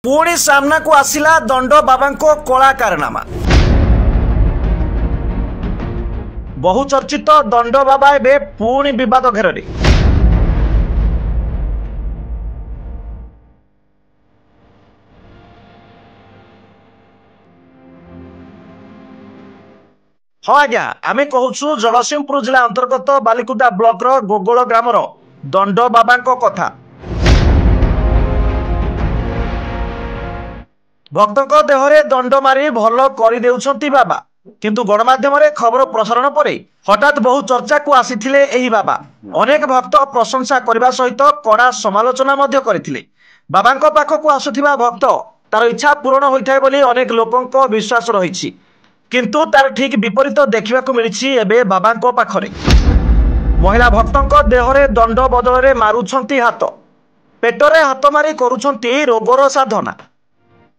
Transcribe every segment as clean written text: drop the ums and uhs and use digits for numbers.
पुणी सामना को आसिला दंड बाबा कला कारनामा। बहुचर्चित दंड बाबा एबे पुणी विवाद घेर में। हाँ आज्ञा आम कहूँ जगतसिंहपुर जिला अंतर्गत बालिकुदा ब्लॉक गोगोल ग्रामर दंड बाबा कथा। भक्तों देहरे दंड मारी भल कर बाबा किंतु गणमाध्यम खबर प्रसारण पर हठात बहु चर्चा को आसीथिले एही बाबा। अनेक भक्त प्रशंसा करने सहित कड़ा समालोचना करथिले। बाबा पाखक आसुथिबा भक्त तार इच्छा पूरण होइथाय बोली अनेक लोकों विश्वास रही, किंतु तार ठीक विपरीत देखा मिली एबे बाबा पाखरे। महिला भक्तों देहरे दंड बदल में मारुछंती हाथ, पेटरे हाथ मारी करुछंती रोगर साधना।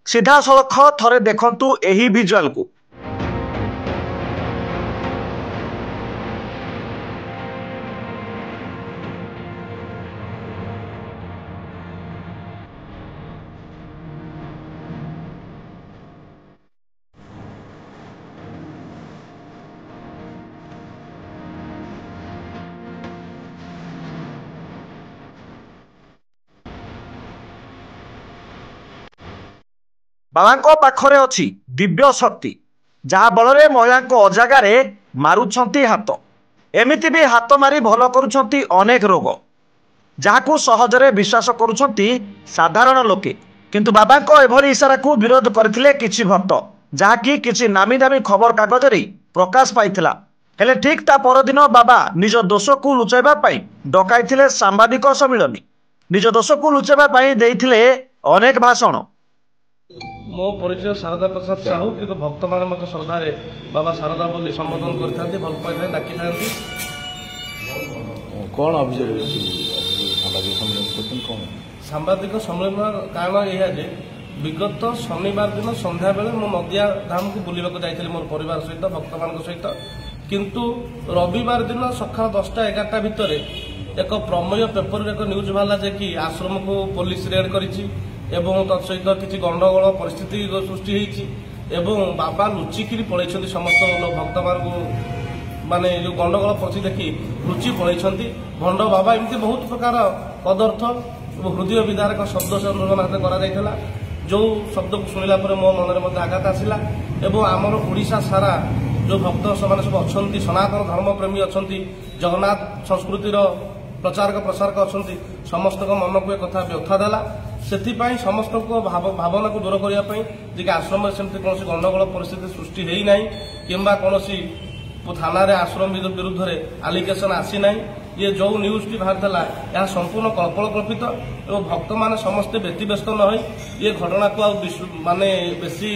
सीधा सड़ख थरे देखंतु एही विजुअल को। बाबा पाखरे अच्छी दिव्य शक्ति जहाँ बल में महिला अजागार मारुछंती हाथ। एमिति भी हाथ मारी भल करुछंती अनेक रोग जहाँ सहजरे विश्वास करुछंती साधारण लोके। किंतु बाबा एभली इशारा को विरोध करथिले किछि भक्त, जहाँकि किछि नामी दामी खबर कागज रे प्रकाश पाइथिला। हेले ठीक ता परदिन बाबा निज दोष को लुचाइबा पई डकाइथिले सांबादिक सम्मिलन। निज दोष को लुचाइबा पई देइथिले अनेक भाषण। मो परिचय शारदा प्रसाद साहू किंतु भक्त मैंने मत श्रद्धार बाबा शारदा बोली संबोधन करते भल पाई डाकी था। कौन अभियोग सांबादिक सम्मेलन कारण यह विगत शनिवार दिन संध्या बेले मो नदिया धाम को बुलवाक जाइए मोर परिवार सहित भक्त मान सहित, किंतु रविवार दिन सका 10टा 11टा भितर एक प्रमेय पेपर एक न्यूज बाहर जे कि आश्रम को पुलिस रेड करिछि एवं तत्सहित किसी गंडगोल परिस्थिति सृष्टि होती एवं बाबा लुचिकी पलि समस्त भक्त माने जो गंडगोल परिस्थिति देखी लुचि पलि भंड बाबा एमती बहुत प्रकार पदार्थ हृदय विदारक शब्द से अनुरोध जो शब्द को शुणिला मो मन में आघात आसला। एवं आमर ओडिशा सारा जो भक्त से सब अच्छा सनातन धर्म प्रेमी अच्छा जगन्नाथ संस्कृतिर प्रचारक प्रसारक अच्छा समस्त मन को एक कथा व्यथा देला। से समस्त को भावना को दूर करने जी आश्रम में सेमती कौन गंडगोल परिस्थिति सृष्टि होना कि कौन थाना आश्रम विरुद्ध में आलिगेसन आसी ना। ये जो न्यूज टी बाहर यह संपूर्ण कल्पकल्पित और भक्त मैंने समस्ते व्यतिव्यस्त न हो ये घटना को माने बेसी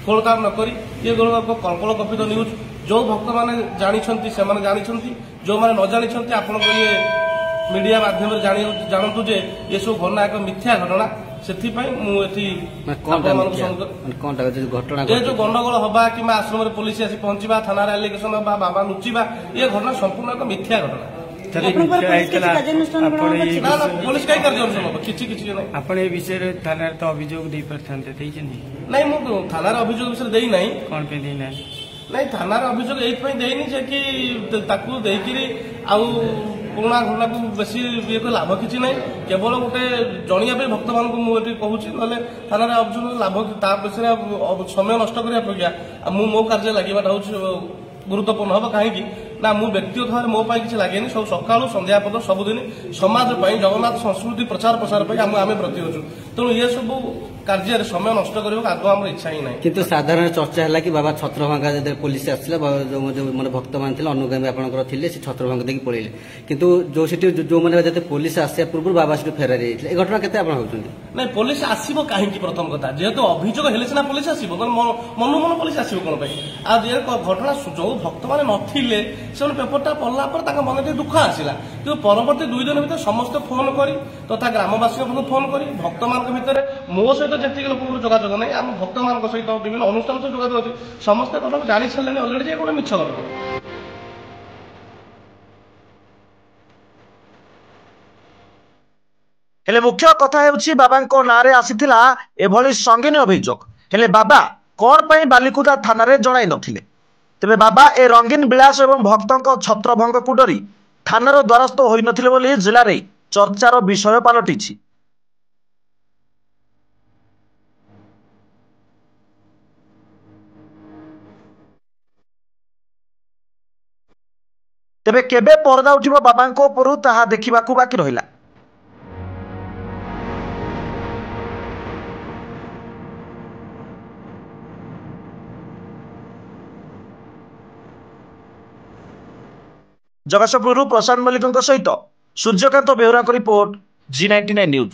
खोलताड़ नक ये कल्पकल्पित न्यूज जो भक्त मैंने जानते से जो मैंने न जानते आपण ये मीडिया माध्यम जानतु जे ये सब घटना एक मिथ्या घटना। से जो गंडगोल हवा कि आश्रम पुलिस आसी पहुंचा थाना एलिगेशन हवा बाबा लुचिबा ये घटना संपूर्ण एक मिथ्या घटना। पुलिस कई कार्यानुष्ठान हम किसी नहीं विषय थाना तो अभियोग दे पारते नहीं मु थाना अभियोग विषय दे ना कौन पे देना नहीं थाना अभियोग ये देनी जे कि पुराणा घटना को बेसी ये लाभ किसी ना केवल गोटे जनिया भक्त मान मुझे कहूँ ना थाना अभियोग लाभ ता विषय समय नष्ट करने अपेक्षा मो कार्य लगे गुरुत्वपूर्ण हम कहीं ना मु व्यक्तिगत भाव मो किसी लगे सब सका संध्या पद सबुदिन समाज जगन्नाथ संस्कृति प्रचार प्रसार आम प्रति अच्छु तेणु ये सब कार्य समय नष्ट करने आगे आम इच्छा ही ना। किंतु साधारण चर्चा है कि बाबा छत्रभंगा जो पुलिस आसला जो मैंने भक्त मान अनुगामी आपंकर थे छत्रभंगा देखिए पड़े किंतु जो जो मैंने पुलिस आसा पूर्व बाबा से फेरारी ये घटना के नहीं पुलिस आसो कहीं प्रथम कथा जेहेतु अभियोग हेले सीना पुलिस आसो मन मन पुलिस आसो कौन घटना जो भक्त मैंने नथिले से पेपरटा पढ़ला मन टे दुख आसला कि परवर्ती 2 दिन भर समस्त फोन कर तथा ग्रामवासी फोन कर भक्त मान भर मो सहित जी लोक जोगाजोग नहीं आम भक्त मान सहित विभिन्न अनुष्ठान सहित जोगाजोग अच्छे समस्त जानी सारे अलरेडी गोटे मिछ घटना। हेले मुख्य कथा हेउछि बाबांको नारे आसीथिला एभली संगीन अभियोग हेले बाबा कोन पई बालिकुदा थाना रे जणाई नथिले। तेबे बाबा ए रंगीन विलास एवं भक्तों छत्रभंग को डरी थानार द्वारस्थ होई नथिले बोली जिले में चर्चार विषय पलटिछि। तेबे केबे पर्दा उठिबो बाबांको उपरु ताहा देखिबाकू बाकी रहिला। जगतपुर प्रशांत मल्लिक सहित सूर्यकांत बेहरा को रिपोर्ट G99 न्यूज।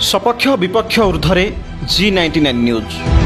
सपक्ष विपक्ष ऊर्ध्वे G99 न्यूज।